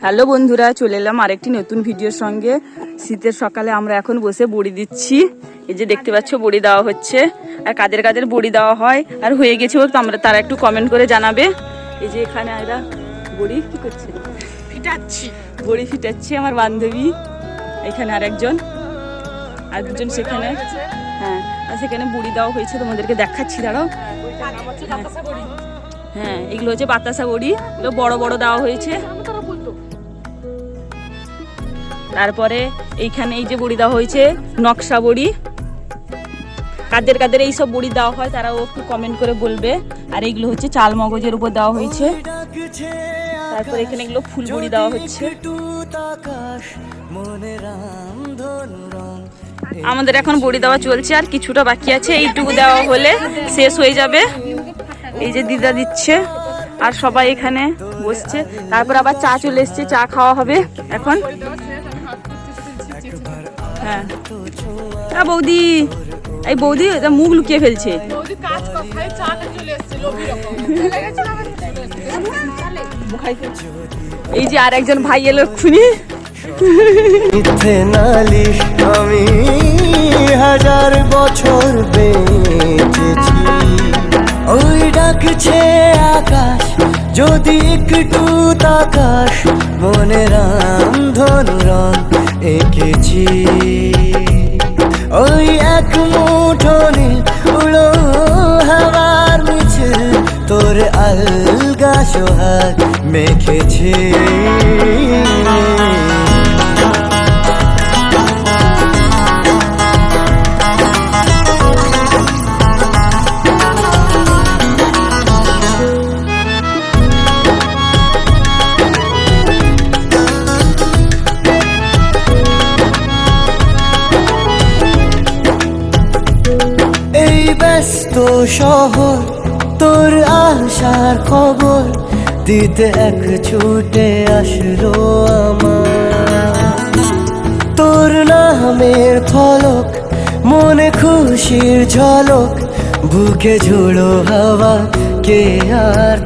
Hello বন্ধুরা, চলে এলাম আরেকটি নতুন ভিডিওর সঙ্গে। শীতের সকালে আমরা এখন বসে বড়ি দিচ্ছি। এই যে দেখতে পাচ্ছ বড়ি দেওয়া হচ্ছে। আর কাদের কাদের বড়ি দেওয়া হয় আর হয়ে গেছে আমরা তারা একটু কমেন্ট করে জানাবে। এই যে এখানে এরা বড়ি কি করছে, বড়ি ফিটাচ্ছে আমার বান্ধবী। এখানে আরেকজন আর দুজন সেখানে, হ্যাঁ আর সেখানে বড়ি দেওয়া হয়েছে, তোমাদেরকে দেখাচ্ছি, দাঁড়াও। হ্যাঁ এগুলো হচ্ছে বাতাসা বড়ি, এগুলো বড় বড় দেওয়া হয়েছে। তারপরে এইখানে এই যে বড়ি দেওয়া হয়েছে নকশা বড়ি। কাদের কাদের এইসব বড়ি দেওয়া হয় তারাও একটু কমেন্ট করে বলবে। আর এইগুলো হচ্ছে চাল মগজের উপর দেওয়া হয়েছে। তারপর এখানে এগুলো ফুল বড়ি দেওয়া হচ্ছে। আমাদের এখন বড়ি দেওয়া চলছে, আর কিছুটা বাকি আছে, এইটুকু দেওয়া হলে শেষ হয়ে যাবে। এই যে দিদা দিচ্ছে আর সবাই এখানে বসছে। তারপর আবার চা চলে এসছে, চা খাওয়া হবে এখন। হ্যাঁ বৌদি, এই বৌদি এটা মুখ লুকিয়ে ফেলছে। এই যে আর একজন ভাই এলো এক্ষুনি। আমি হাজার বছর বেঁচেছি, ওই ডাকছে আকাশ যদি একটু তাকাস, মনে রামধনু রং এঁকেছি, ওই এক মুঠো নীল উড়ো হাওয়ার মিছিল, তোর আলগা সোহাগ মেখেছি। ব্যস্ত শহর তোর আশার খবর দিতে এক ছুটে আসলো আমার, তোর নামের ফলক মনে খুশির ঝলক, বুকে ঝোড়ো হাওয়া কে আর